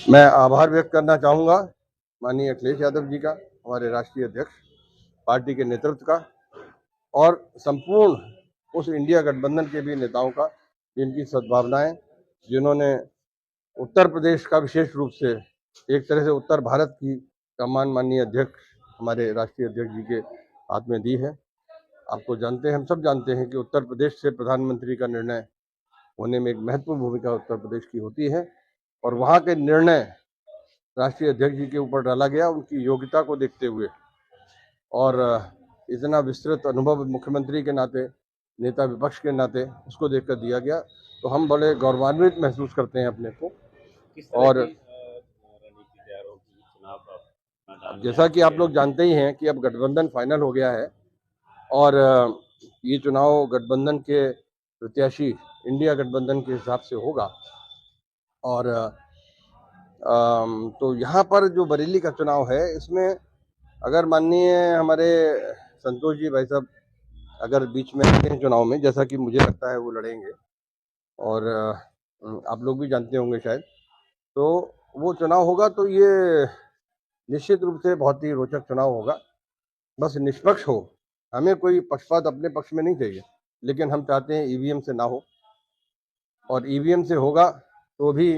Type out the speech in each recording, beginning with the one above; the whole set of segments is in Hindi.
मैं आभार व्यक्त करना चाहूँगा माननीय अखिलेश यादव जी का, हमारे राष्ट्रीय अध्यक्ष, पार्टी के नेतृत्व का, और संपूर्ण उस इंडिया गठबंधन के भी नेताओं का, जिनकी सद्भावनाएं, जिन्होंने उत्तर प्रदेश का विशेष रूप से एक तरह से उत्तर भारत की कमान माननीय अध्यक्ष, हमारे राष्ट्रीय अध्यक्ष जी के हाथ में दी है। आपको जानते हैं, हम सब जानते हैं कि उत्तर प्रदेश से प्रधानमंत्री का निर्णय होने में एक महत्वपूर्ण भूमिका उत्तर प्रदेश की होती है, और वहाँ के निर्णय राष्ट्रीय अध्यक्ष जी के ऊपर डाला गया उनकी योग्यता को देखते हुए, और इतना विस्तृत अनुभव मुख्यमंत्री के नाते, नेता विपक्ष के नाते उसको देखकर दिया गया, तो हम बड़े गौरवान्वित महसूस करते हैं अपने को। और जैसा कि आप लोग जानते ही हैं कि अब गठबंधन फाइनल हो गया है, और ये चुनाव गठबंधन के प्रत्याशी इंडिया गठबंधन के हिसाब से होगा। और तो यहाँ पर जो बरेली का चुनाव है, इसमें अगर माननीय हमारे संतोष जी भाई साहब अगर बीच में आते हैं चुनाव में, जैसा कि मुझे लगता है वो लड़ेंगे, और आप लोग भी जानते होंगे शायद, तो वो चुनाव होगा तो ये निश्चित रूप से बहुत ही रोचक चुनाव होगा। बस निष्पक्ष हो, हमें कोई पक्षपात अपने पक्ष में नहीं चाहिए, लेकिन हम चाहते हैं ईवीएम से ना हो, और ईवीएम से होगा तो भी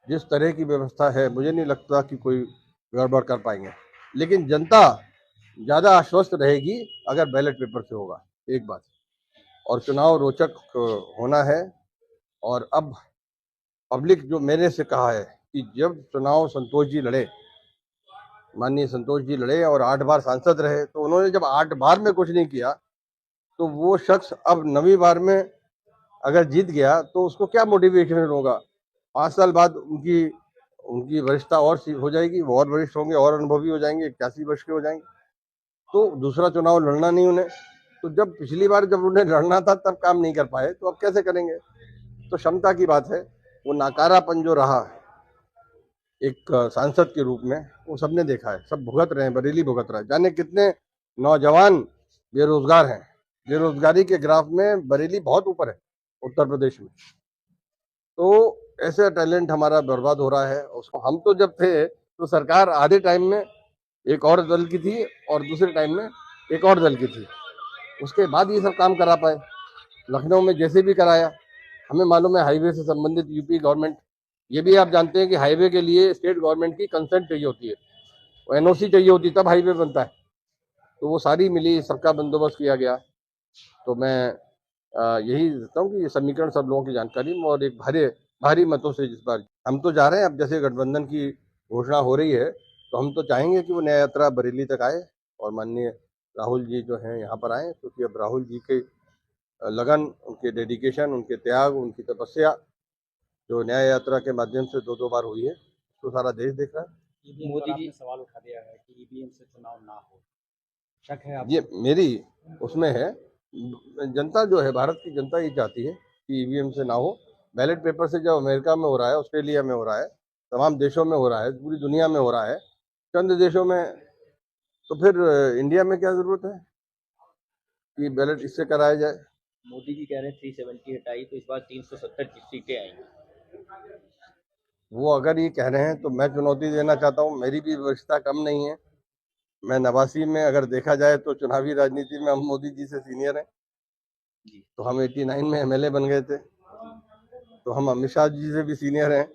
जिस तरह की व्यवस्था है, मुझे नहीं लगता कि कोई गड़बड़ कर पाएंगे। लेकिन जनता ज़्यादा आश्वस्त रहेगी अगर बैलेट पेपर से होगा, एक बात। और चुनाव रोचक होना है, और अब पब्लिक जो मेरे से कहा है कि जब चुनाव संतोष जी लड़े, माननीय संतोष जी लड़े और 8 बार सांसद रहे, तो उन्होंने जब 8 बार में कुछ नहीं किया, तो वो शख्स अब 9वीं बार में अगर जीत गया तो उसको क्या मोटिवेशन होगा। 5 साल बाद उनकी उनकी वरिष्ठता और हो जाएगी, वो और वरिष्ठ होंगे, और अनुभवी हो जाएंगे, 81 वर्ष के हो जाएंगे, तो दूसरा चुनाव लड़ना नहीं उन्हें। तो जब पिछली बार जब उन्हें लड़ना था तब काम नहीं कर पाए, तो अब कैसे करेंगे। तो क्षमता की बात है। वो नाकारापन जो रहा एक सांसद के रूप में, वो सबने देखा है, सब भुगत रहे हैं, बरेली भुगत रहा है। जाने कितने नौजवान बेरोजगार हैं, बेरोजगारी के ग्राफ में बरेली बहुत ऊपर है उत्तर प्रदेश में। तो ऐसे टैलेंट हमारा बर्बाद हो रहा है। उसको हम तो जब थे तो सरकार आधे टाइम में एक और दल की थी और दूसरे टाइम में एक और दल की थी, उसके बाद ये सब काम करा पाए। लखनऊ में जैसे भी कराया, हमें मालूम है हाईवे से संबंधित यूपी गवर्नमेंट, ये भी आप जानते हैं कि हाईवे के लिए स्टेट गवर्नमेंट की कंसेंट चाहिए होती है, वो एनओसी चाहिए होती है, तब हाईवे बनता है। तो वो सारी मिली, सबका बंदोबस्त किया गया। तो मैं यही देता हूँ कि ये समीकरण सब लोगों की जानकारी में, और एक भारी मतों से इस बार हम तो जा रहे हैं। अब जैसे गठबंधन की घोषणा हो रही है, तो हम तो चाहेंगे कि वो न्याय यात्रा बरेली तक आए, और माननीय राहुल जी जो हैं यहाँ पर आए, क्योंकि अब राहुल जी के लगन, उनके डेडिकेशन, उनके त्याग, उनकी तपस्या जो न्याय यात्रा के माध्यम से 2 बार हुई है, तो सारा देश देख रहा है। मोदी जी ने सवाल उठा दिया है कि ईवीएम से चुनाव ना हो, शक है आपको? ये मेरी उसमें है, जनता जो है, भारत की जनता ये चाहती है कि ईवीएम से ना हो। बैलेट पेपर से जो अमेरिका में हो रहा है, ऑस्ट्रेलिया में हो रहा है, तमाम देशों में हो रहा है, पूरी दुनिया में हो रहा है, चंद देशों में, तो फिर इंडिया में क्या जरूरत है कि बैलेट इससे कराया जाए। मोदी जी कह रहे हैं 370 हटाई तो इस बार 370 सीटें आएंगी। वो अगर ये कह रहे हैं तो मैं चुनौती देना चाहता हूँ, मेरी भी वरिष्ठता कम नहीं है। मैं 89 में अगर देखा जाए तो चुनावी राजनीति में हम मोदी जी से सीनियर हैं। तो हम 89 में एमएलए बन गए थे, तो हम अमित शाह जी से भी सीनियर हैं।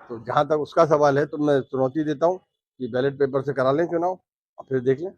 तो जहां तक उसका सवाल है, तो मैं चुनौती देता हूँ कि बैलेट पेपर से करा लें चुनाव, और फिर देख लें।